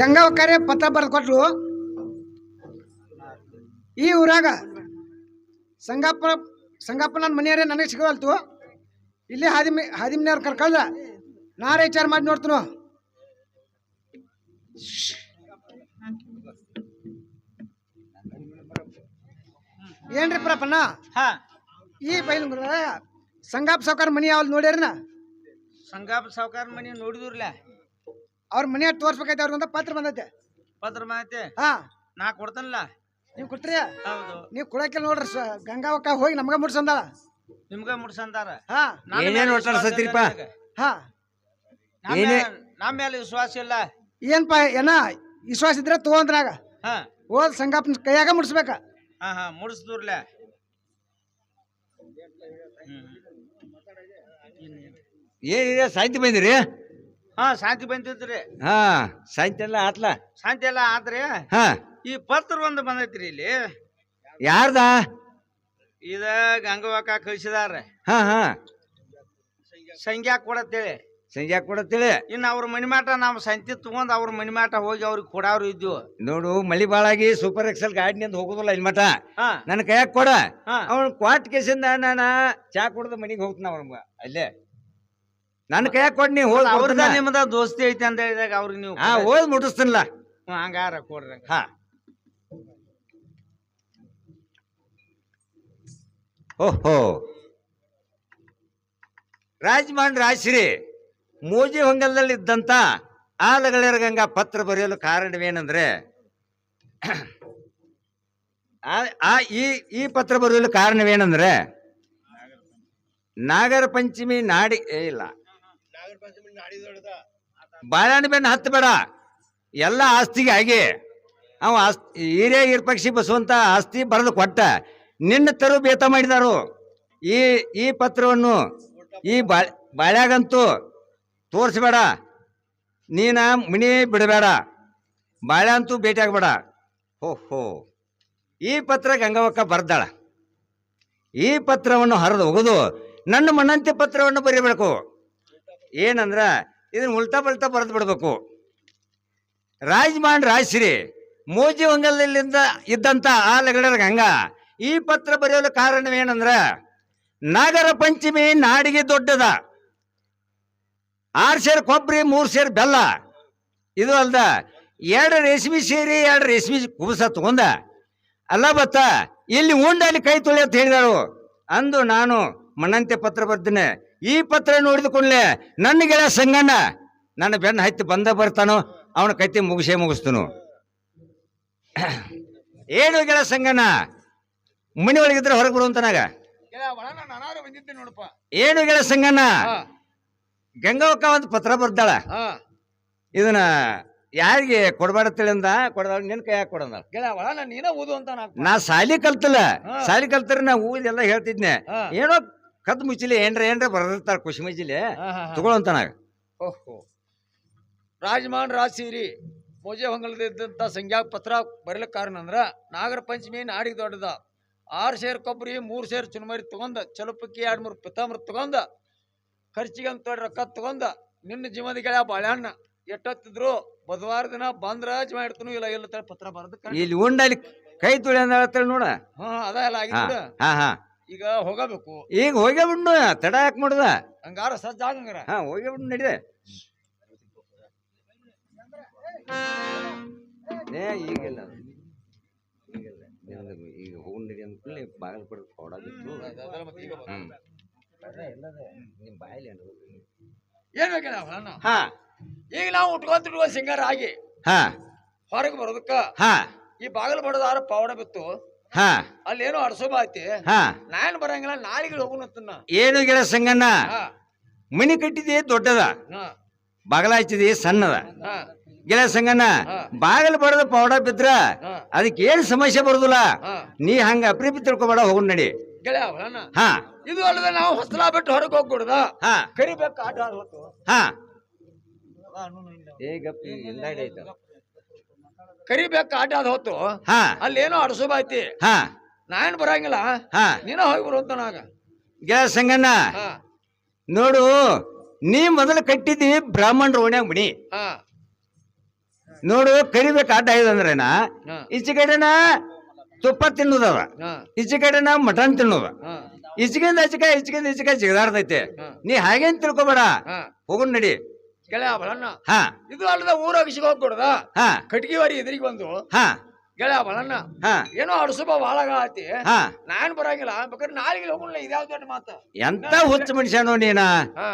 ಗಂಗಾವಕ್ಕರೆ ಪತ್ರ ಬರೆದು ಕೊಟ್ಟರು. ಈ ಊರಾಗ ಸಂಗಪ್ಪನ ಮನೆಯವರೇ ನನಗೆ ಸಿಗವಲ್ತು. ಇಲ್ಲಿ ಹಾದಿಮನೆಯವ್ರು ಕರ್ಕಳ್ದ ನಾರೇ ವಿಚಾರ ಮಾಡಿ ನೋಡ್ತೀನು. ಏನ್ರಿ ಪ್ರಪನ್ನ ಈ ಬೈಲ್ ಸಂಗಪ್ಪ ಸಾವ್ಕಾರ ಮನಿ ಯಾವ್ದು ನೋಡ್ಯಾರನ? ಸಂಗಪ್ಪ ಸಾವ್ಕಾರ ಮನಿ ನೋಡಿದ್ರಲ್ಲ, ಅವ್ರ ಮನೆ ತೋರ್ಸ್ಬೇಕೈತೆ ಅವ್ರಿಗಂತ ಪತ್ರ ಬಂದೈತೆ. ಪತ್ರ ಬಂದೈತೆ? ಹಾ, ನಾ ಕೊಡ್ತೇನಲ್ಲ. ನೀವು ಕೊಡ್ತೀರಿ? ಹೌದು. ನೀವು ಕೊಡಕ್ಕೆ ನೋಡ್ರಿ ಗಂಗಾವಕ್ಕ ಹೋಗಿ ನಮ್ಗ ಮುಡ್ಸಂದಾಳ. ನಿಮ್ಗ ಮುಡ್ಸಂದಾರ? ಹಾ. ಏನೇನ್ ಒಟ್ಟಾಡ್ಸತ್ತೀರಿಪ್ಪ? ಹಾ, ನಮ್ಮ ಮೇಲೆ ವಿಶ್ವಾಸ ಇಲ್ಲ. ಏನ್ಪ ಏನ ವಿಶ್ವಾಸ ಇದ್ರೆ ತಗೋಂದ್ರಾಗ ಹೋದ್ ಸಂಗಪ್ಪನ ಕೈಯಾಗ ಮುಡ್ಸ್ಬೇಕ. ಹಾ ಹಾ, ಮುಡ್ಸ್ದೂರ್ಲ. ಏನಿದೆ ಸಾಹಿತ್ಯ ಬಂದಿರಿ? ಹಾ, ಶಾಂತಿ ಬಂದಿದ್ರಿ. ಹಾ, ಸಾಹಿತ್ಯ ಎಲ್ಲ ಆತ್ಲ? ಶಾಂತಿ ಎಲ್ಲ ಆತ್ರಿ. ಹಾ, ಈ ಪತ್ರ ಒಂದು ಬಂದೈತ್ರಿ ಇಲ್ಲಿ. ಯಾರ್ದ? ಇದ ಗಂಗವ್ವಕ್ಕ ಕಳಿಸಿದಾರ. ಹಾ ಹಾ, ಸಂಖ್ಯಾ ಕೊಡತ್ತೇಳಿ. ಸಂಜೆ ಕೊಡತ್ತೇಳಿ. ಇನ್ನು ಅವ್ರ ಮನಿಮಾಟ ನಾವು ಸಂತಿ ತಗೊಂಡ್ ಅವ್ರ ಮನಿಮಾಟ ಹೋಗಿ ಅವ್ರಿಗೆ ಕೊಡಾವ್ರು ಇದ್ವು. ನೋಡು, ಮಳಿ ಬಾಳಾಗಿ ಸೂಪರ್ ಎಕ್ಸೆಲ್ ಗಾಡಿನಿಂದ ಹೋಗುದಿಲ್ಲ ಇಲ್ಲಿ ಮಠ. ಹಾ, ನನ್ನ ಕೈಯಾಗ ಕೊಡ. ಹಾ. ಅವನ್ ಕ್ವಾಟ್ ಕೇಸಿಂದ ನಾನ ಚಾ ಕುಡ್ದ ಮನಿಗೆ ಹೋಗ್ತಾನ ಅವ್ರ ಅಲ್ಲೇ. ನನ್ನ ಕೈಯಾಗ ಕೊಡ್, ನೀ ಹೋದ್ ಅವ್ರದ ನಿಮ್ದ ದೋಸ್ತಿ ಐತಿ ಅಂತ ಹೇಳಿದಾಗ ಅವ್ರಿಗೆ ನೀವು ಹಾ ಹೋದ್ ಮುಟ್ಟಿಸ್ತೇನಲ್ಲ. ಹಂಗಾರ ಕೊಡ್ರಿ. ಹಾ, ಓಹೋ, ರಾಜಮಾನ್ ರಾಶ್ರೀ ಮೋಜಿ ಹೊಂಗಲದಲ್ಲಿ ಇದ್ದಂತ ಆಲಗಳೇರ ಗಂಗಾ ಪತ್ರ ಬರೆಯಲು ಕಾರಣವೇನೆಂದ್ರೆ, ಈ ಪತ್ರ ಬರೆಯಲು ಕಾರಣವೇನೆಂದ್ರೆ, ನಾಗರ ಪಂಚಮಿ ನಾಡಿ ಇಲ್ಲ ಬಾಳೆಹಣ್ಣು ಬೆನ್ನು ಹತ್ತು ಬೇಡ, ಎಲ್ಲ ಆಸ್ತಿಗೆ ಆಗಿ ಅವ ಹಿರಿಯ ಹಿರ್ಪಕ್ಷಿ ಬಸವಂತ ಆಸ್ತಿ ಬರೆದು ಕೊಟ್ಟ ನಿನ್ನ ತರು ಬೇತ ಮಾಡಿದಾರು. ಈ ಪತ್ರವನ್ನು ಈ ಬಾಳ್ಯಾಗಂತೂ ತೋರಿಸ್ಬೇಡ, ನೀನ ಮನಿ ಬಿಡಬೇಡ, ಬಾಳೆ ಅಂತೂ ಭೇಟಿ ಆಗಬೇಡ. ಓಹೋ, ಈ ಪತ್ರ ಗಂಗವ್ವಕ್ಕ ಬರ್ದಾಳ. ಈ ಪತ್ರವನ್ನು ಹರಿದು ಹೋಗುದು ನನ್ನ ಮನಂತೆ ಪತ್ರವನ್ನು ಬರೀಬೇಕು. ಏನಂದ್ರ ಇದನ್ನ ಉಲ್ಟಾ ಪಲ್ಟಾ ಬರೆದು ಬಿಡ್ಬೇಕು. ರಾಜಮಾನ್ ರಾಶ್ರೀ ಮೋಜಿ ಹೊಂಗಲಲ್ಲಿಂದ ಇದ್ದಂತ ಆಲಗಳರ ಗಂಗಾ ಈ ಪತ್ರ ಬರೆಯಲು ಕಾರಣವೇನಂದ್ರ, ನಾಗರ ಪಂಚಮಿ ನಾಡಿಗೆ ದೊಡ್ಡದ. 6 ಸೇರು ಕೊಬ್ಬರಿ 3 ಸೇರು ಬೆಲ್ಲ, ಇದು ಅಲ್ದ 2 ರೇಷ್ಮೆ ಸೀರೆ 2 ರೇಷ್ಮೆ ಕುಬಸ ತಗೊಂಡ ಅಲ್ಲ ಬತ್ತ ಇಲ್ಲಿ ಉಂಡಲ್ಲಿ ಕೈ ತೊಳಿ ಅಂತ ಹೇಳಿದಾಳು. ಅಂದು ನಾನು ಮನಂತೆ ಪತ್ರ ಬರ್ತೀನಿ. ಈ ಪತ್ರ ನೋಡಿದ ಕೂಡಲೇ ನನ್ನ ಗೆಳೆಯ ಸಂಗಣ್ಣ ನನ್ನ ಬೆನ್ನ ಹತ್ತಿ ಬಂದ ಬರ್ತಾನೋ, ಅವನ ಕೈತಿ ಮುಗಿಸ್ತನು. ಏನು ಗೆಳೆಯ ಸಂಗಣ್ಣ, ಮನಿ ಒಳಗಿದ್ರೆ ಹೊರಗೆ ಬಿಡುವಂತನಾಗ. ಏನು ಗೆಳೆಯ ಸಂಗಣ್ಣ, ಗಂಗಾವಕ್ಕ ಒಂದು ಪತ್ರ ಬರ್ದಾಳ. ಇದನ್ನ ಯಾರಿಗೆ ಕೊಡಬೇಡತ್ತೇಳಿಂದ ಕೊಡದಾಳ, ನಿನ್ ಕೈ ಯಾಕೆ ಕೊಡಂದ? ನೀನ ಓದು ಅಂತ ನಾ ಸಾಲಿ ಕಲ್ತಲ್ಲ, ಸಾಲಿ ಕಲ್ತರ ನಾ ಊದೆಲ್ಲ ಹೇಳ್ತಿದ್ನೆ. ಏನೋ ಕದ್ ಮುಚ್ಚಿಲಿ ಏನ್ರ ಬರ್ದಿರ್ತಾರ ಖುಷಿ ಮುಚ್ಚಿಲಿ ತಗೊಳಂತನಾಗ. ಓಹೋ, ರಾಜಮಾನ್ ರಾಜಸೀರಿ ಮೋಜೆ ಹೊಂಗಲದಿದ್ದಂತ ಸಂಖ್ಯಾ ಪತ್ರ ಬರೀಲಕ್ ಕಾರಣ ಅಂದ್ರ, ನಾಗರ ಪಂಚಮಿ ನಾಡಿಗೆ ದೊಡ್ಡದ. 6 ಸೇರು ಕೊಬ್ಬರಿ 3 ಸೇರು ಚುನ್ಮರಿ ತಗೊಂಡ, ಚಲುಪಕ್ಕಿ 2-3 ಪಿತಾಂಬ್ರ ತಗೊಂಡ, ಖರ್ಚಿಗೆ ಅಂತ ರೊಕ್ಕ ತಗೊಂಡ ನಿನ್ನ ಜೀವನದ ಗೆಳೆಯ ಬಾಳೆಹಣ್ಣ ಎಷ್ಟೊತ್ತಿದ್ರು ಬುಧವಾರ ದಿನ ಬಂದ್ರ ಜಮಾ ಇಡ್ತನು ಇಲ್ಲ ಇಲ್ಲ ಪತ್ರ ಬರೋದಕ್ಕೆ ಇಲ್ಲಿ ಉಂಡಲ್ಲಿ ಕೈ ತುಳಿ ಅಂತ ನೋಡ. ಹಾ, ಅದ ಎಲ್ಲ ಆಗಿದ್ದು. ಹಾ ಹಾ, ಈಗ ಹೋಗಬೇಕು. ಈಗ ಹೋಗೇ ಬಿಡ್ನು, ತಡ ಯಾಕೆ ಮಾಡುದ? ಹಂಗಾರ ಸಜ್ಜಾಗಂಗಾರ. ಹಾ, ಹೋಗೇ ಬಿಡ್ ನಡಿದೆ. ಈಗಿಲ್ಲ ಈಗ ಹೋಗ್ ನಡಿ ಅಂದ್ಕೊಳ್ಳಿ ಬಾಗಲ್ ಪಡ ಕೊಡೋದಿತ್ತು. ನಿಮ್ ಬಾಯಲ್ಲಿ ಏನ್ ಬೇಕಣ್ಣ? ಹಾ, ಈಗ ನಾವು ಉಟ್ಕೊಂತಿಡುವ ಸಿಂಗಾರ ಆಗಿ ಹಾ ಹೊರಗೆ ಬರೋದಕ್ಕ ಹಾ ಈ ಬಾಗಲ್ ಬಡದಾರ ಪವಾಡ ಬಿತ್ತು. ಹಾ, ಅಲ್ಲೇನೋ ಅರ್ಸೋಬ ಐತಿ. ಹಾ, ನಾನ್ ಬರಂಗಿಲ್ಲ, ನಾಳೆಗೆ ಹೋಗೋಣ. ಏನು ಗೆಳ ಸಂಗಣ್ಣ, ಮನಿ ಕಟ್ಟಿದೆ ದೊಡ್ಡದ, ಬಾಗಲ ಹಚ್ಚಿದೆ ಸಣ್ಣದ. ಗೆಳ ಸಂಗಣ್ಣ, ಬಾಗಲ್ ಬಡದ ಪೌಡ ಬಿದ್ರ ಅದಕ್ಕೆ ಏನ್ ಸಮಸ್ಯೆ ಬರುದಿಲ್ಲ. ನೀ ಹಂಗ ಅಪ್ರೀತಿ ತಿಳ್ಕೊಬೇಡ, ಹೋಗ್ ನಡಿ. ಹಾ, ಇದು ಅಲ್ಲದೆ ನಾವು ಹೊಸಲ ಬಿಟ್ಟು ಹೊರಗೆ ಹೋಗ್ಬಿಡುದ. ಹಾ, ಕರಿಬೇಕು ಆಟ ಆಡ್ಬೇಕು. ಹಾ, ಕರಿಬೇಕು ಆಟ ಆದ ಹೊತ್ತು ಹಾ, ಅಲ್ಲೇನೋ ಅಡಸೋಬ ಐತಿ. ಹಾ, ನಾನ್ ಬರಂಗಿಲ್ಲ, ಹಾ, ನೀನ ಹೋಗಿ ಬರುವಂತ ನಾಗ. ಗೆಳ ಸಂಗಣ್ಣ ನೋಡು, ನೀ ಮೊದಲು ಕಟ್ಟಿದ್ದಿ ಬ್ರಾಹ್ಮಣರ ಓಣ್ಯಾಗ ಮನಿ. ನೋಡು ಕರಿಬೇಕು ಅಡ್ಡ ಐದಂದ್ರೇನ ಈಚೆ ಕಡೆನ ತುಪ್ಪ ತಿನ್ನುದವ, ಈಚೆ ಕಡೆನ ಮಟನ್ ತಿನ್ನೋದ, ಈಚೆಗಿಂದ ಈಚೆಗೆ ಜಿಗದಾಡ್ತೈತೆ. ನೀ ಹಾಗೇನ್ ತಿಳ್ಕೊಬೇಡ, ಹೋಗೋಣ ನಡಿ ಗೆಳೆಯ ಬಲಣ್ಣ. ಹಾ ಇದು ಅಲ್ಲದ ಊರಾಗಿಸಿಗೆ ಹೋಗ್ಕೊಡದ ಹಾ ಕಟ್ಗಿವಾರಿ ಎದುರಿಗೆ ಬಂದು ಹಾ ಗೆಳೆಯ ಬಲಣ್ಣ ಹಾ ಏನೋ ಅಡಸುಬ ಬಾಳಾಗತಿ ಹಾ ನಾನ್ ಬರಂಗಿಲ್ಲ ಬೇಕಾದ್ರೆ ನಾಳೆಗೆ ಹೋಗೋಣ. ಇದ್ಯಾವ ದೊಡ್ಡ ಮಾತ. ಎಂತ ಹುಚ್ಚ ಮನುಷ್ಯನೋ ನೀನ ಹಾ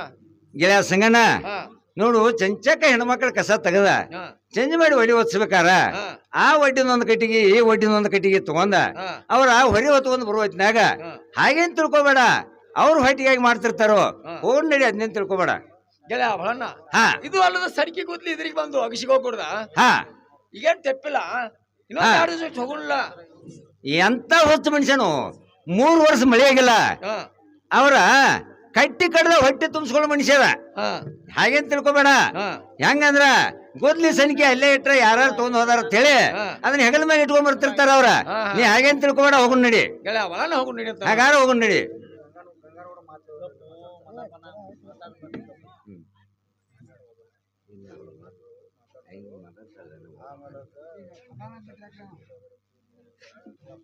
ಗೆಳೆಯ ಸಂಗಣ್ಣ. ಹಾ ನೋಡು ಚಂಚಕ ಹೆಣ್ಮಕ್ಳ ಕಸ ತೆಗದ ಹಾ ಚೇಂಜ್ ಮಾಡಿ ಒಡಿ ಹೊತ್ಸ್ಬೇಕಾರ ಹಾ ಆ ಒಡ್ಡಿನೊಂದು ಕಟ್ಟಿಗೆ ಈ ಒಡ್ಡಿನೊಂದು ಕಟ್ಟಿಗೆ ತಗೊಂಡ ಹಾ ಅವ್ರ ಹೊರಿ ಹೊತ್ಕೊಂಡ್ ಬರುವ ಹೊತ್ನ್ಯಾಗ ಹಾ ಹಾಗೇನ್ ತಿಳ್ಕೊಬೇಡ, ಅವ್ರ ಹೊಟ್ಟಿಗಾಗಿ ಮಾಡ್ತಿರ್ತಾರೋ. ಹಾ. ಹೋಗ್ ನಡಿ, ಅದ್ನೇನ್ ತಿಳ್ಕೊಬೇಡ. ಗೆಳೆಯ ಬಲಣ್ಣ ಹಾ ಇದು ಅಲ್ಲದ ಸಡಿಕೆ ಕೂದ್ಲಿ ಎದುರಿಗೆ ಬಂದು ಅಗಿಸಿಗೆ ಹೋಗ್ಕೊಡ್ದ ಹಾ ಈಗೇನ್ ತೆಪ್ಪಿಲ್ಲ. ಇನ್ನೊಂದ್ ಹಾ. 2 ದಿವಸ ಹೋಗೋಣ. ಎಂತ ಹುಚ್ಚ ಮನುಷ್ಯನು. 3 ವರ್ಷ ಮಳೆ ಆಗಿಲ್ಲ, ಹಾ ಅವ್ರ ಕಟ್ಟಿ ಕಡ್ದ ಹೊಟ್ಟೆ ತುಂಬಿಸ್ಕೊಳ್ಳೋ ಮನುಷ್ಯರ. ಹಾ ಹಾಗೇನ್ ತಿಳ್ಕೊಬೇಡ. ಹಾ ಹೆಂಗಂದ್ರ ಗೊದ್ಲಿ ಸಂಖ್ಯೆ ಅಲ್ಲೇ ಇಟ್ರೆ ಯಾರು ತಗೊಂಡ್ ಹೋದಾರ ಅಂತೇಳಿ ಹಾ. ಅದನ್ನ ಹೆಗಲ ಮೇಲೆ ಇಟ್ಕೊಂಡ್ ಬರ್ತಿರ್ತಾರ ಅವ್ರ. ಹಾ, ಹಾ. ನೀ ಹಾಗೇನ್ ತಿಳ್ಕೊಬೇಡ, ಹೋಗೋಣ ನಡಿ. ಗೆಳೆಯ ಬಲಣ್ಣ ಹೋಗೋಣ ನಡಿ ಅಂತ. ಹಾಗಾರ ಹೋಗೋಣ ನಡಿ.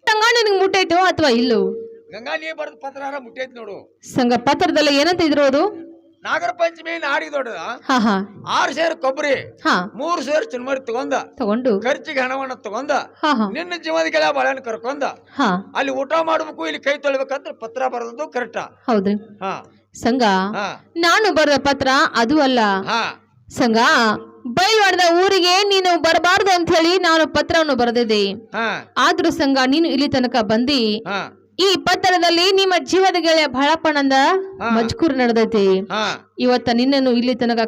ಸಂಘ ನಿನಗೆ ಮುಟ್ಟೈತೋ ಅಥವಾ ಇಲ್ಲೋ? ಗಂಗಾ ನೀ ಬರೆದ ಪತ್ರ ಮುಟ್ಟೈತಿ ನೋಡು. ಸಂಘ ಪತ್ರದಲ್ಲಿ ಏನಂತ ಇದ್ರೋದು? ನಾಗರ ಪಂಚಮಿ ನಾಡಿಗೆ ದೊಡ್ಡದ ಹಾ ಹಾ 6 ಸೇರು ಕೊಬ್ಬರಿ ಹಾ 3 ಸೇರು ಚುನ್ಮರಿ ತಗೊಂಡ ತಗೊಂಡು ಖರ್ಚಿಗೆ ಹಣವನ್ನ ತಗೊಂಡ ಹಾ ಹಾ ನಿನ್ನ ಜೀವದ ಗೆಳೆಯ ಬಾಳೆಹಣ್ಣು ಕರ್ಕೊಂಡ ಹಾ ಅಲ್ಲಿ ಊಟ ಮಾಡ್ಬೇಕು, ಇಲ್ಲಿ ಕೈ ತೊಳಿಬೇಕಂತ ಪತ್ರ ಬರೆದದ್ದು ಕರೆಕ್ಟಾ? ಹೌದ್ರಿ ಹಾ ಸಂಘ. ಹಾ ನಾನು ಬರೆದ ಪತ್ರ ಅದು ಅಲ್ಲ ಹಾ ಸಂಘ. ಬೈಲ್ವಾಡದ ಊರಿಗೆ ನೀನು ಬರಬಾರ್ದು ಅಂತ ಹೇಳಿ ನಾನು ಪತ್ರವನ್ನು ಬರೆದಿದ್ದೆ. ಹಾ ಆದ್ರೂ ಸಂಘ ನೀನು ಇಲ್ಲಿ ತನಕ ಬಂದಿ. ಹಾ ಈ ಪತ್ರದಲ್ಲಿ ನಿಮ್ಮ ಜೀವದ ಗೆಳೆಯ ಬಹಳಪ್ಪನಂದ ಹಾ. ಮಜ್ಕೂರ್ ನಡೆದೈತಿ. ಹಾ ಇವತ್ತ ನಿನ್ನನ್ನು ಇಲ್ಲಿ ತನಕ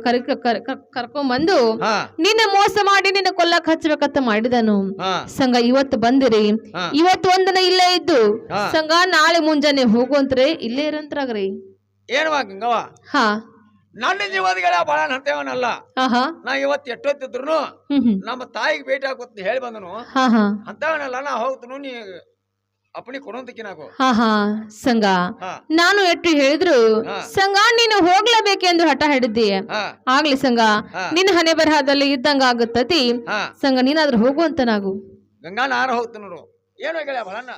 ಕರ್ಕೊಂಡ್ಬಂದು ಹಾ ನಿನ್ನ ಮೋಸ ಮಾಡಿ ನಿನ್ನ ಕೊಲ್ಲಕ್ ಹಚ್ಬೇಕಂತ ಮಾಡಿದನು. ಹಾ ಸಂಘ ಇವತ್ತು ಬಂದಿರಿ, ಹಾ. ಇವತ್ತು ಒಂದಿನ ಇಲ್ಲೇ ಇದ್ದು ಹಾ. ಸಂಘ ನಾಳೆ ಮುಂಜಾನೆ ಹೋಗುವಂತ್ರೆ ಇಲ್ಲೇ ಇರಂತ್ರಾಗ್ರಿ. ಏನವಾ ಗಂಗವ್ವ, ಹಾ ನನ್ನ ಜೀವದ ಗೆಳೆಯ ಬಾಳೆಹಣ್ಣು ಅಂತೇವನಲ್ಲ. ಹಾ ನಾ ಇವತ್ತು ಎಷ್ಟೊತ್ತಿದ್ರು ಹ್ಮ್ ನಮ್ಮ ತಾಯಿಗೆ ಭೇಟಿ ಹಾಕೋತ್ ಹೇಳಿ ಬಂದನು ಹಾ ಹಾ ಅಂತವನಲ್ಲ. ನಾ ಹೋಗ್ತನು, ನೀ ಅಪ್ಪಣಿ ಕೊಡೋಂತಕಿನಾಗು. ಹಾ ಹಾ ಸಂಘ. ಹಾ ನಾನು ಎಷ್ಟು ಹೇಳಿದ್ರು ಹಾ. ಸಂಘ ನೀನು ಹೋಗ್ಲೇಬೇಕೆಂದು ಹಠ ಹಿಡಿದಿ. ಹಾ ಆಗ್ಲಿ ಸಂಘ, ಹಾ. ನಿನ್ನ ಹಣೆ ಬರಹದಲ್ಲಿ ಇದ್ದಂಗ ಆಗುತ್ತತಿ. ಹಾ ಸಂಘ ನೀನಾದ್ರೂ ಹೋಗುವಂತ ನಾವು. ಗಂಗಾ ನಾರ ಹೋಗ್ತಾನ ನೋಡು. ಏನು ಗೆಳೆಯ ಬಾಳಣ್ಣ?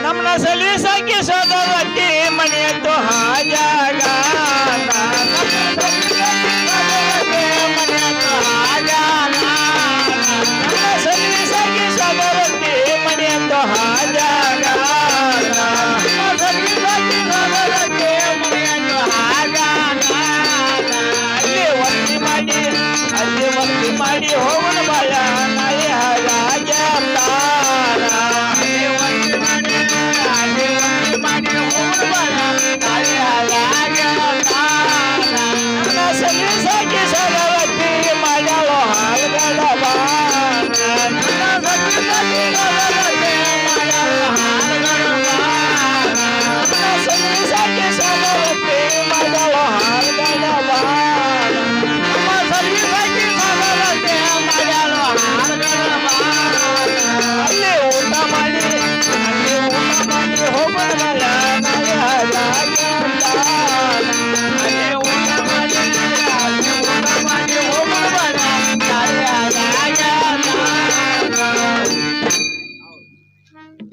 ನಮ್ಮನ್ನ ಸಲೀಸಾಕಿ ಸೋದರಕ್ಕೆ ಮನೆಯತ್ತು ಹಾಜಾಗ ಸಲೀಸಾಕಿ ಸೋದರಕ್ಕೆ ಮನೆಯತ್ತು ಹಾಜಾಗ ಅಲ್ಲಿ ಒತ್ತಿ ಮಾಡಿ ಹೋಗೋಣ ಬಾಳ ನಾಳೆ ಹಾಗಾಗಿ ಸಲೀಸಾಕಿ ಸರವತ್ತಿ ಮಾಡಲು ಹಾಲ್ಗಡ ಸಲೀಸಾಕಿ ಸರವತ್ತಿ ಮಾಡಲು ಹಾಲ್ಗಡ ಅಲ್ಲಿ ಊಟ ಮಾಡಿ ಹೋಗೋಣ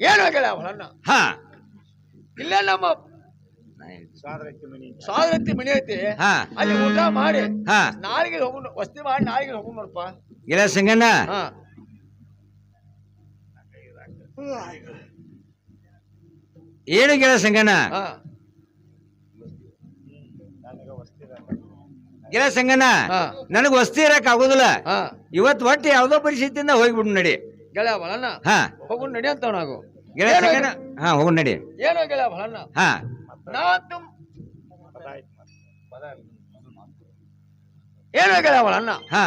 ಏನು ಗೆಳೆಯ ಬಾಳಣ್ಣ? ಹಾ ಇಲ್ಲೇ ನಮ್ಮ ಸಾದರತ್ತಿ ಮನೆ ಐತಿ, ಹಾ ಅಲ್ಲಿ ಊಟ ಮಾಡಿ ಹಾ ನಾಳೆಗೆ ಹೋಗೋಣ. ವಸ್ತಿ ಮಾಡಿ ನಾಳೆಗೆ ಹೋಗೋಣ ನೋಡಪ್ಪ. ಗೆಳೆಯ ಸಂಗಣ್ಣ, ಹಾ ಏನು ಗೆಳೆಯ ಸಂಗಣ್ಣ? ಹಾ ಗೆಳೆಯ ಸಂಗಣ್ಣ, ಹಾ ನನಗ್ ವಸ್ತಿ ಇರಕ್ ಆಗುದಿಲ್ಲ. ಹಾ ಇವತ್ತು ಒಟ್ಟು ಯಾವ್ದೋ ಪರಿಸ್ಥಿತಿಯಿಂದ ಹೋಗ್ಬಿಡು ನಡಿ. ಗೆಳೆಯ ಬಾಳಣ್ಣ ಹಾ ಹೋಗೋಣ ನಡಿ ಅಂತ ನಾವು. ಗೆಳೆಯ ಸಂಗಣ್ಣ, ಹಾ ಹೋಗೋಣ ನಡಿ. ಏನು ಗೆಳೆಯ ಬಾಳಣ್ಣ? ಹಾ ಏನು ಗೆಳೆಯ ಬಾಳಣ್ಣ? ಹಾ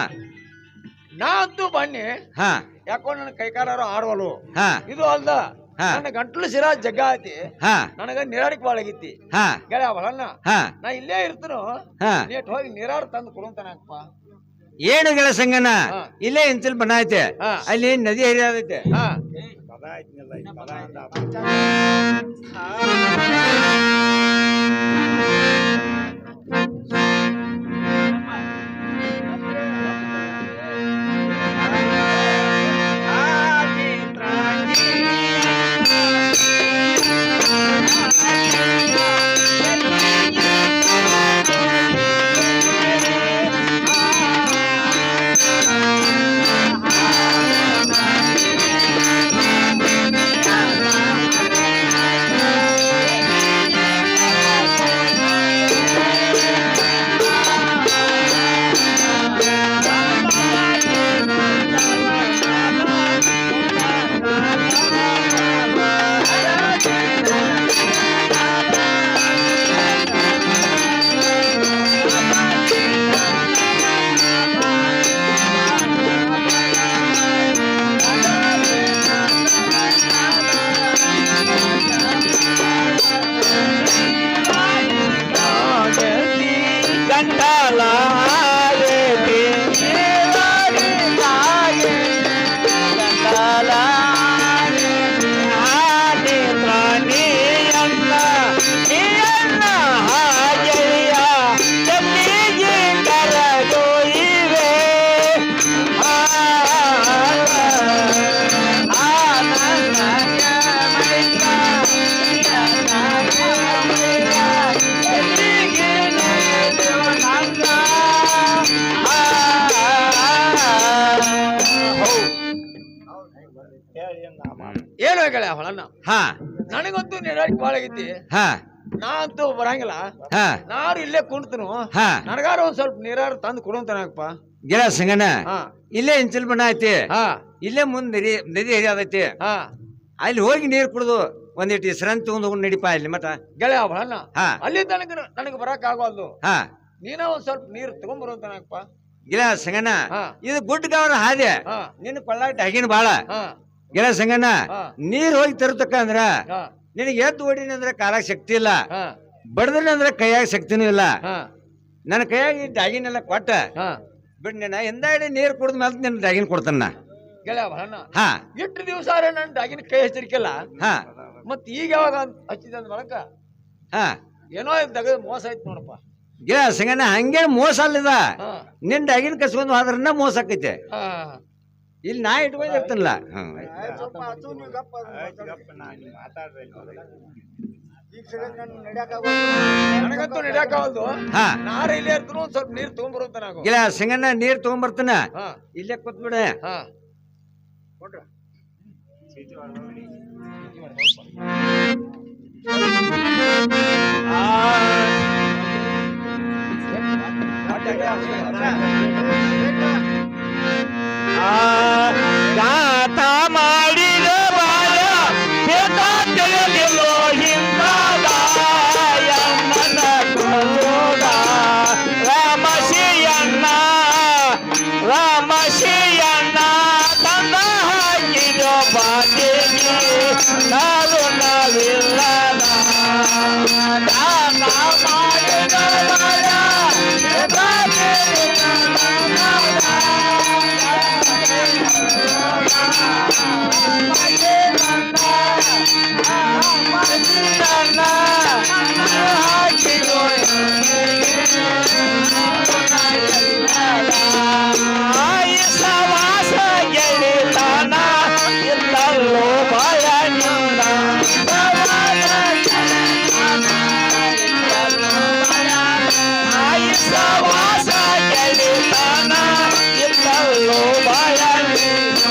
ನಾ ಅಂತೂ ಬನ್ನಿ ಹಾ ಯಾಕೋ ನನ್ನ ಕೈಕಾಲಾರು ಆಡ್ವಲು. ಹಾ ಇದು ಅಲ್ದ ಹಾ. ನನ್ನ ಗಂಟ್ಲು ಸಿರ ಜಗ್ಗ ಐತಿ, ಹಾ ನನಗ ನೀರಾಡಿಕ್ ಬಾಳ ಆಗೈತಿ. ಹಾ ಗೆಳೆಯ ಬಾಳಣ್ಣ, ಹಾ ನಾ ಇಲ್ಲೇ ಇರ್ತನು, ಹಾ ನೀಟ್ ಹೋಗಿ ನೀರಾಡ್ ತಂದು ಕೊಡುವಂತಾನಪ್ಪ. ಏನು ಗೆಳೆಯ ಸಂಗಣ್ಣ? ಹಾ. ಇಲ್ಲೇ ಇಂಚಲ್ ಬನ ಐತೆ, ಹಾ. ಅಲ್ಲಿ ನದಿ ಹರಿಯಾದೈತೆ. ಹಾ ಏನು ಗೆಳೆಯ ಹೊಳನ್ನ ಹಾ ನನಗಂತೂ ನಿರಾಶೆ ಭಾಳ ಆಗೈತಿ. ಹಾ ನಾ ಅಂತೂ ಬರಂಗಿಲ್ಲ. ಹಾ ನಾನು ಇಲ್ಲೇ ಕುಂತನು. ಹಾ ನನಗಾರ ಒಂದ್ ಸ್ವಲ್ಪ ನೀರಾರು ತಂದು ಕೊಡುವಂತನಪ್ಪ. ಗಿಡ ಸಂಗನ ಹಾ ಇಲ್ಲೇ ಇಂಚಲ್ ಬಣ್ಣ ಐತಿ, ಹಾ ಇಲ್ಲೇ ಮುಂದ್ ನದಿ ಹರಿಯಾದೈತಿ, ಹಾ ಅಲ್ಲಿ ಹೋಗಿ ನೀರ್ ಕುಡ್ದು ಒಂದಿಟ್ಟು ವಿಶ್ರಾಂತಿ ತಗೊಂಡ್ ಹೋಗಿ ನಡಿಪ ಇಲ್ಲಿ ಮಟ. ಗೆಳೆಯ ಹೊಳನ್ನ ಹಾ ಅಲ್ಲಿ ನನಗೆ ಬರಕ್ ಆಗೋಲ್ದು. ಹಾ ನೀನ ಒಂದ್ ಸ್ವಲ್ಪ ನೀರು ತಗೊಂಡ್ಬರುವಂತನಪ್ಪ. ಗಿಡ ಸಂಗನ ಹಾ ಇದು ಗುಡ್ಡಗವ್ರ ಹಾದೆ, ಹಾ ನಿನ್ನ ಕೊಳ್ಳಾಟ ಆಗಿನ ಬಾಳ. ಹಾ ಗಿಡ ಸಂಗನ ಹಾ ನೀರ್ ಹೋಗಿ ತರತಕ್ಕ ಅಂದ್ರ ಹಾ ನಿನಗೆ ಎದ್ದು ಹೊಡಿನಿ ಅಂದ್ರೆ ಕಾಲಾಗ ಶಕ್ತಿ ಇಲ್ಲ, ಹಾ ಬಡದ್ರಿ ಅಂದ್ರೆ ಕೈಯಾಗ ಶಕ್ತಿನೂ ಇಲ್ಲ. ಹಾ ನನ್ನ ಕೈಯಾಗ ಡಾಗಿನೆಲ್ಲ ಕೊಟ್ಟ ಹಾ ಬಿಡ್ ನಿನ್ನ ಹಿಂದಾಡಿ ನೀರ್ ಕುಡ್ದ ಮೇಲೆ ನಿನ್ನ ಡಾಗಿನ್ ಕೊಡ್ತಾನ. ಗೆಳೆಯ ಹೊಳನ್ನ ಹಾ ಇಷ್ಟು ದಿವಸ ನನ್ ಡಾಗಿನ ಕೈ ಹಚ್ಚರಿಕೆಲ್ಲ, ಹಾ ಮತ್ ಈಗ ಯಾವಾಗ ಹಚ್ಚಿದ ಬಳಕ ಹಾ ಏನೋ ತೆಗೆದು ಮೋಸ ಆಯ್ತು ನೋಡಪ್ಪ. ಗಿಡ ಸಂಗನ ಹಂಗೆ ಮೋಸ ಅಲ್ಲದ, ಹಾ ನಿನ್ನ ಡಾಗಿನ್ ಕಸ್ಕೊಂಡು ಹೋದ್ರನ್ನ ಮೋಸ ಆಕೈತೆ. ಹಾ ಇಲ್ಲಿ ನಾ ಇಟ್ಕೊಂಡಿರ್ತಾನಲ್ಲ. ನನಗಂತೂ ನಡ್ಯಾಕವಲ್ದು. ಹಾ ನಾರ ಇಲ್ಲೇ ಇರ್ತನು ಒಂದ್ ಸ್ವಲ್ಪ ನೀರ್ ತಗೊಂಡ್ಬರುತ್ತ ನಾವು. ಗಿಡ ಸಂಗನ ನೀರ್ ತಗೊಂಬರ್ತಾನ, ಹಾ ಇಲ್ಲೇ ಕೂತ್ಬಿಡ. ಹಾ ಗಾತ ಮಾಡಿದ ಬಾಯ ಬೇತ ತಿಳಿದಿಲ್ಲೋ ಹಿಂದಾದ ಯಮ್ಮನ ಕುಲೋದ ರಾಮಶಿಯಣ್ಣ ರಾಮಶಿಯಣ್ಣ ತಂದ ಹಾಕಿದ ಬಾಗಿಗೆ ನಾರು ನಾವಿಲ್ಲದ ಗಾತ ಮಾಡಿದ ಬಾಯ ಬೇತ ಸವಾಸ ಗೆಳಿತಾನ ಇಲ್ಲಲ್ಲೋ ಭಯನಿಂದ ಸವಾಸ ಗೆಳಿತಾನ ಇಲ್ಲಲ್ಲೋ ಭಯನಿಂದ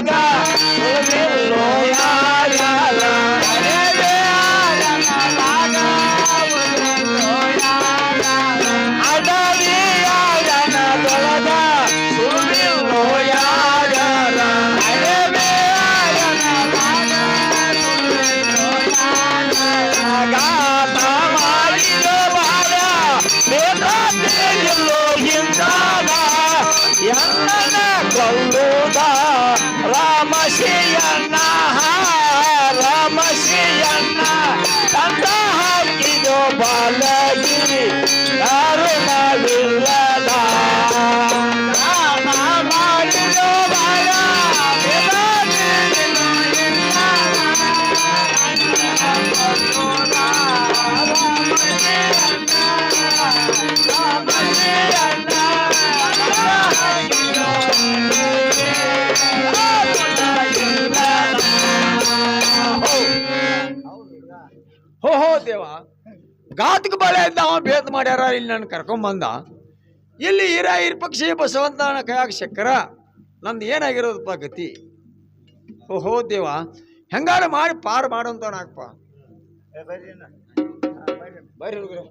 ಸುಳ್ಳಿಲ್ಲೋ ಯಾರ್ಯಾರ ಅಡವಿಯಾಯನದೊಳಗ ಸುಳ್ಳಿಲ್ಲೋ ಯಾರ್ಯಾರ ಗಾತ ಮಾಡಿದ ಬಾರ ಬೇದಾತಿಲ್ಲೋ ಇಂತಾನ ಎಲ್ಲನ ಕೊಲ್ಲುದ ರಾಮಶಿಯನ್ನ ರಾಮಶಿಯನ್ನ ತಂದ ಹಾಕಿದೋ ಬಾಲಗಿರಿ ಕರುಣವಿಲ್ಲದ ಮಾಡಿದೋ ಬಾಳ ಹೋ ದೇವ ಘಾತಕ ಬಳೆಯಿಂದ ಅವ ಭೇದ ಮಾಡ್ಯಾರ ಇಲ್ಲಿ ನನ್ನ ಕರ್ಕೊಂಬಂದ ಇಲ್ಲಿ ಹಿರ ಪಕ್ಷಿ ಬಸವಂತನ ಕೈಯಾಗ ಚಕ್ರ ನಂದು ಏನಾಗಿರೋದಪ್ಪ ಗತಿ ಓಹೋ ದೇವ ಹೆಂಗಾರ ಮಾಡಿ ಪಾರು ಮಾಡೋಂತ ನಾಕಪ್ಪ ಬರ್ರಿ ಹುಡುಗರು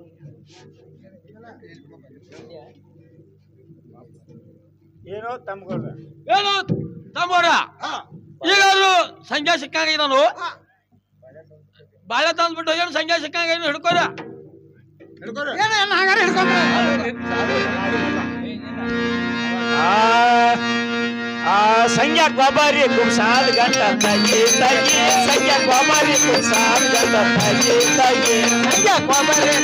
ಏನೋ ತಮ್ಗೋಳ ಏನು ತಮ್ಮೋರ ಈಗಾದ್ರು ಸಂಖ್ಯಾ ಸಿಕ್ಕಂಗ ನಾನು ಬಾಳೆ ತಂದ್ಬಿಟ್ಟು ಏನು ಸಂಖ್ಯಾ ಸಿಕ್ಕಂಗ ಏನು ಹಿಡ್ಕೋರ ಏನು ಹಾಗಾರೆ ಹಿಡ್ಕೊಂಡ್ರೆ ಸಂಖ್ಯಾ ಕೊಬ್ಬರಿ ಕುಸಾಲ್ ಗಂಟ ತಗಿ ತಗಿ ಸಂಖ್ಯಾ ಕೊಬ್ಬರಿ ಕುಸಾಲ್ ಗಂಟ ತಗಿ ತಗಿ ಸಂಖ್ಯಾ ಕೊಬ್ಬರಿ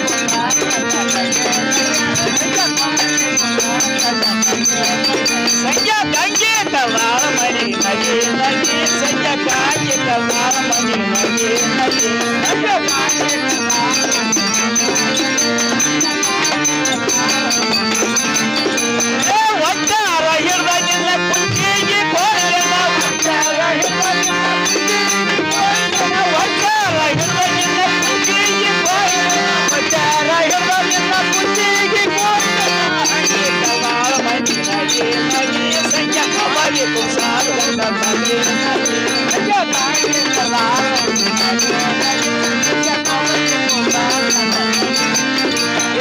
ಸಂಖ್ಯಾ ಗಂಗೆ ತವಾರ ಮನಿ ನಗಿ ನಗಿ ಸಂಖ್ಯಾ ಕಾಂಗೆ ತವಾರ ಮನಿ ನಗಿ ನಗಿ ಒಟ್ಟಾರ ಹಿಡ್ದಾಗಿಲ್ಲ ಕುಂಚಿಗೆ ಕೊಡಲಿಲ್ಲ ಒಟ್ಟಾರ ಹಿಡ್ದಾಗಿಲ್ಲ ಕುಂಚಿಗೆ ಕೊಡಲಿಲ್ಲ ಒಟ್ಟಾರ ಹಿಡ್ದಾಗಿಲ್ಲ ಕುಂಚಿಗೆ ಕೊಡಲಿಲ್ಲ ತವಾರ ಮನಿ ನಗಿ ನಗಿ ಸಂಖ್ಯಾ ಕೊಬ್ಬರಿ ಕುಸಾಲ್ ಗಂಟ ತಗಿ ನಗಿ ಸಂಖ್ಯಾ ಕಾಂಗೆ ತವಾರ ಮನಿ ನಗಿ ನಗಿ ಸಂಖ್ಯಾ ಕೊಬ್ಬರಿ ಕುಸಾಲ್ ಗಂಟ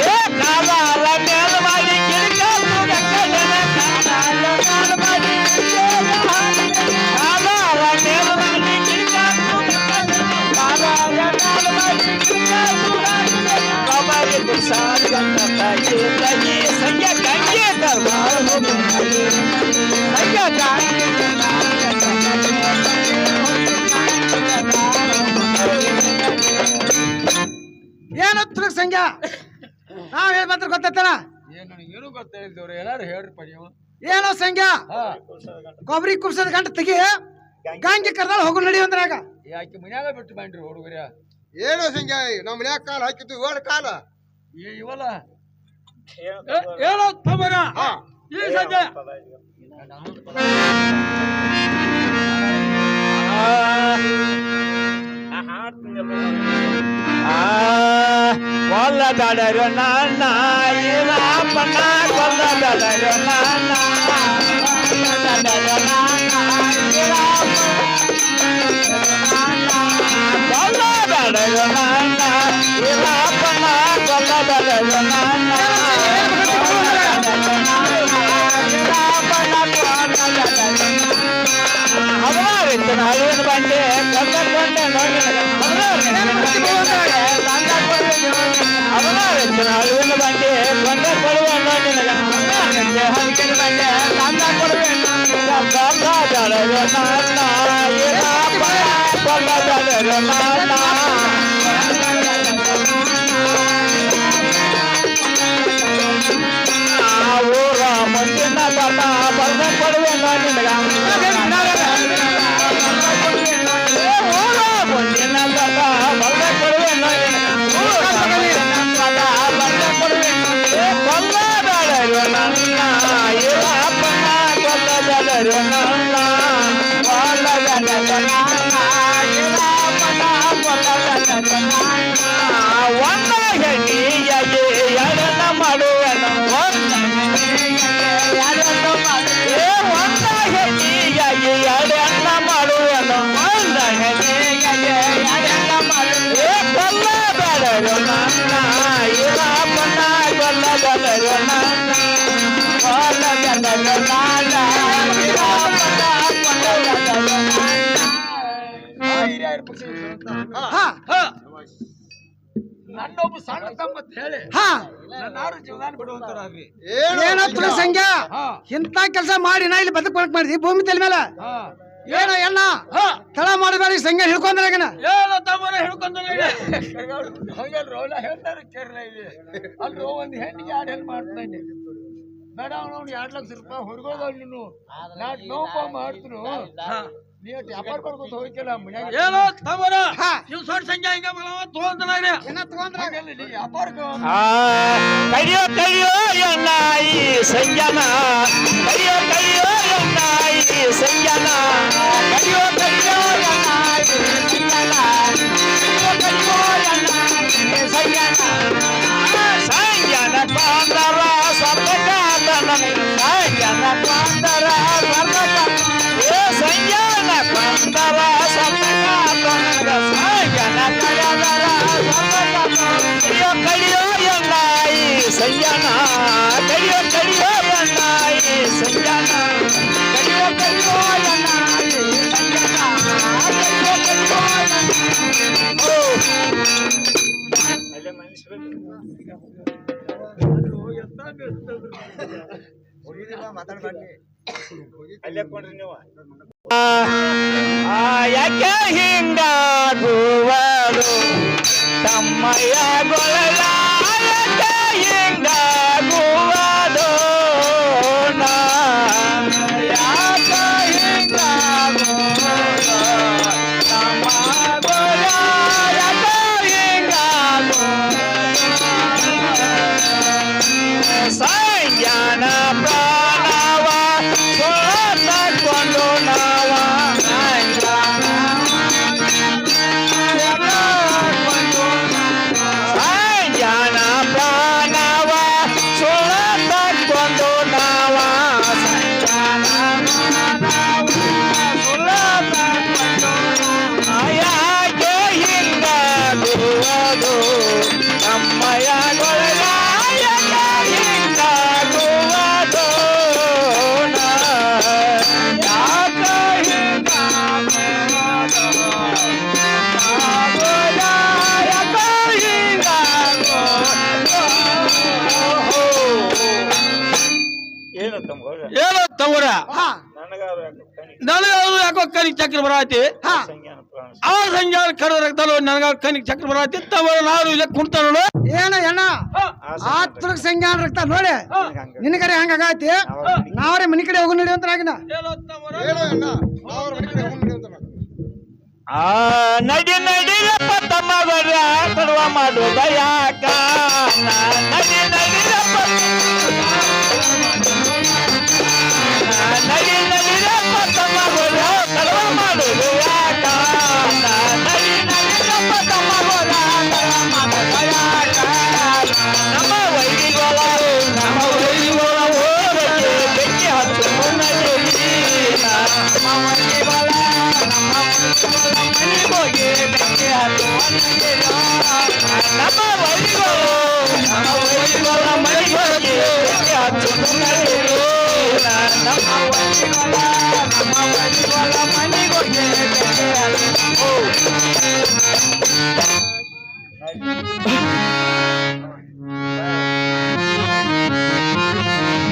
ಏ ಕಾಲಾರ ಮೇಲ್ವಾಗಿ ಕಿರಿಕಾಲು ಗಕ್ಕಡನ ಕಾಲಾರ ಮೇಲ್ವಾಗಿ ಕಾಲಾರ ಮೇಲ್ವಾಗಿ ಕಿರಿಕಾಲು ಕಾಲಾರ ಮೇಲ್ವಾಗಿ ಕಿರಿಕಾಲು ಕೊಬ್ಬರಿ ಕುಸಾಲ್ ಗಂಟ ತಗಿ ತಗಿ ಸಂಖ್ಯಾ ಕಾಂಗೆ ತವಾರ ಮನಿ ನಗಿ ಸಂಖ್ಯಾ ಕಾಂಗೆ ಏನತ್ರ ಸಂಖ್ಯಾ ನಾವ್ ಹೇಳಿ ಮಾತ್ರ ಗೊತ್ತೈತಲ್ಲ ಏನು ನನಗೇನು ಗೊತ್ತಾಗಿದ್ದವ್ರು ಎಲ್ಲಾರು ಹೇಳ್ರಿಪ್ಪ ನೀವು ಏನೋ ಸಂಖ್ಯಾ ಹಾ ಕೊಬ್ಬರಿ ಕುಬ್ಸದ ಗಂಟ ತೆಗಿ ಗಾಂಗಿ ಕರ್ದಾಳ ಹೋಗು ನಡಿ ಅಂದ್ರಾಗ ಯಾಕೆ ಮನ್ಯಾಗ ಬಿಟ್ಟು ಬಂದ್ರಿ ಹುಡುಗರ ಏನು ಸಂಜೆ ನಮ್ಮ ಮನ್ಯಾಗ ಕಾಲ ಹಾಕಿದ್ದು ಏಳು ಕಾಲ ಇವಲ್ಲ ಏನೋ ತಮ್ಮರ ಈ ಸಂಜೆ ಕೊಲ್ಲದಡರು ನನ್ನ ಇರಪ್ಪನ ಕೊಲ್ಲದಡರು ನನ್ನ ಕೊಲ್ಲದಡರು ನನ್ನ ಇರಪ್ಪನ ಕೊಲ್ಲದಡರು ನನ್ನ ಹಲವಾರಿತ್ತು ನಾವೇನು ಬಂಡೆ ಕೊಂಡೆ ನೋಡಿ ಹಲವಾರಿತ್ತು ನಾವೇನು ಬಂಡೆ ಕೊಂಡೆ ಕೊಡುವ ನೋಡಿ ಹಂಗೆ ಬಂಡೆ ನನ್ನ ಕೊಡುವೆ ಕೊಂಡದಳರು ನನ್ನ ಕೊಂಡದಳರು ನನ್ನ ಊರ ಮುಂದಿನ ಬಣ್ಣ ಬಂದ ಕೊಡುವೆ ನೋಡಿ ಮುಂದಿನ ಬಣ್ಣ ಬಂದ ಕೊಡುವೆ ನೋಡಿ ಕೊಲ್ಲದಳರು ನನ್ನ ಇರಪ್ಪನ ಕೊಲ್ಲದಳರು ನನ್ನ ಕೊಲ್ಲದಳರು ನನ್ನ ಇರಪ್ಪನ ಕೊಲ್ಲದಳರು ನನ್ನ ಒಂದ ಹೆಣ್ಣಿಗೆ ಎಡನ ಮಾಡುವೆನು ಒಂದ ಹೆಣ್ಣಿಗೆ ಎಡನ ಪಕ್ಷ ಹಾ ನನ್ನೊಬ್ಬ ಸಣ್ಣ ತಮ್ಮ ಅಂತ ಹೇಳಿ ಹಾ ನಾರು ಜೀವನ ಬಿಡುವಂತಾರ್ರಿ. ಏನತ್ರ ಸಂಖ್ಯಾ ಹಾ ಇಂತ ಕೆಲಸ ಮಾಡಿ ನಾ ಇಲ್ಲಿ ಬದುಕ್ ಮಾಡಿದ್ವಿ ಭೂಮಿ ತಲೆ ಮೇಲೆ ಹಾ ಏನ ಎಣ್ಣ ತಳ ಮಾಡಬೇಡ ಸಂಖ್ಯೆ ಹಿಡ್ಕೊಂಡ್ರಾಗನ ಏನೋ ತಮ್ಮನ ಹಿಡ್ಕೊಂಡು ಹಂಗಲ್ರ ಹೇಳ್ತಾರೆ ಕೇರಳ ಇಲ್ಲಿ ಅಲ್ಲಿ ಒಂದು ಹೆಣ್ಣಿಗೆ 2 ಹೆಣ್ಣು ಮಾಡ್ತಾನೆ ಬೇಡ ಅವ್ನು 2 ಲಕ್ಷ ರೂಪಾಯಿ ಹೊರಗೋದ ನೀನು ನಾ ನೋಪ ಮಾಡ್ತೀನಿ ನೀವು ವ್ಯಾಪಾರ ಮಾಡ್ಕೊತ ಹೋಗ್ತಿಲ್ಲ ಮನ್ಯಾಗ ಏನೋ ತಮ್ಮನ ನೀವು ಸೊಡ್ ಸಂಖ್ಯೆ ಹಿಂಗ ತಗೊಂಡ್ರೆ ಏನ ತಗೊಂಡ್ರಾಗ ವ್ಯಾಪಾರಕ್ಕೆ ಕಡಿಯೋ ಕಡಿಯೋ ಎನ್ನ ಈ ಸಂಜನ ಕಡಿಯೋ ಕಡಿಯೋ ಎನ್ನ ಈ ಸಂಜನ ಕಡಿಯೋ ಕಡಿಯೋ ಎನ್ನ ಈ ಸಂಜನ ಕಡಿಯೋ ಕಡಿಯೋ ಎನ್ನ ಈ ಸಂಜನ ಸಂಜನ ಕೊಂದರ ಸ್ವರ್ಗಕಾತನ ಸಂಜನ ಕೊಂದರ ಸ್ವರ್ಗಕಾತನ ಏ ಸಂಜನ ಕೊಂದರ ಸ್ವರ್ಗಕಾತನ ಸಂಜನ ಕಳೆದರ ಸ್ವರ್ಗಕಾತನ ಕಡಿಯೋ ಕಡಿಯೋ ಎನ್ನ ಈ ಸಂಜನ ಕಡಿಯೋ ಕಡಿಯೋ ಎನ್ನ ಈ ಸಂಜನ ಕಡಿಯೋ ಕಡಿಯೋ ಎನ್ನ ಈ ಸಂಜನ ಕಡಿಯೋ ಕಡಿಯೋ ಯಾಕೆ ಹಿಂಗಾಗುವರು ತಮ್ಮಯ್ಯ ಗೊಳಲ ಯಾಕೆ ಹಿಂಗಾಗುವುದು ಯಾಕೆ ಹಿಂಗಾಗುವುದು ತಮ್ಮ ಗೊಳ ಯಾಕೆ ಹಿಂಗಾಗುವುದು ಸಂಜಾನ ಪ್ರಾಣವ ಸೋತಕೊಂಡು ನಾವ ಸಂಜಾನ ಪ್ರಾಣವ ಸೋತಕೊಂಡು ನಾವ ಯಾಕೆ ಹಿಂಗಾಗುವುದು ನಮ್ಮಯ ಗೊಳಗ ಯಾಕೆ ಹಿಂಗಾಗುವುದು ಯಾಕೆ ಹಿಂಗಾಗುವುದು ಯಾಕೆ ಹಿಂಗಾಗುವುದು ಏನೋ ತಮ್ಮರ ಹಾ ನನಗಾದ್ರು ಯಾಕೋ ಕನಿಗೆ ಚಕ್ರ ಬರತಿ ಹಾ ಆ ಸಂಜಾನ ಕರೆದ್ರಾಗ್ತಾರೋ ನನಗ ಕನಿಗೆ ಚಕ್ರ ಬರತಿ ತಮ್ಮರ ನಾನು ಇಲ್ಲ ಕುಂತ ನೋಡು ಏನ ಎಣ್ಣ ಆತ್ರ ಸಂಖ್ಯಾ ರಕ್ತ ನೋಡಿ ನಿನಗರೆ ಹಂಗಾಗೈತಿ ನಾವ್ರೆ ಮನಿ ಕಡೆ ಹೋಗು ನಡಿ ಅಂತ ಆಗಿನ ಏನೋ ತಮ್ಮರ ಹೇಳು ಅಣ್ಣ ಅವ್ರ ಮನೆ ಕಡೆ ಹೋಗಿ ಅಂತ ನಡಿ ನಡಿರಪ್ಪ ತಮ್ಮಗರ ಕಡುವ ಮಾಡೋದ ಯಾಕ ನಡಿ ನಡಿರಪ್ಪ ನಡಿ ನಡಿರಪ್ಪ ತಮ್ಮಗರ ಕಡುವ ಮಾಡೋದು ಯಾಕ ನಡಿ ನಡಿರಪ್ಪ ತಮ್ಮಗರ ಕಡುವ ಮಾಡೋದ ಯಾಕ ನಮ್ಮ ವೈದಿಗಳ ಊರಿಗೆ ಬೆಂಕಿ ಹಚ್ಚು ನಡಿ ನಮ್ಮ ವೈದಿಗಳ ಮನೆಗೋಗಿ ಬೆಂಕಿ ಹಚ್ಚು ನಮ್ಮ ವೈದಿಗಳು ಮನೆಗೋಗಿ ಬೆಂಕಿ ಹಚ್ಚು ನಮ್ಮ ವೈದಿಗಳ ನಮ್ಮ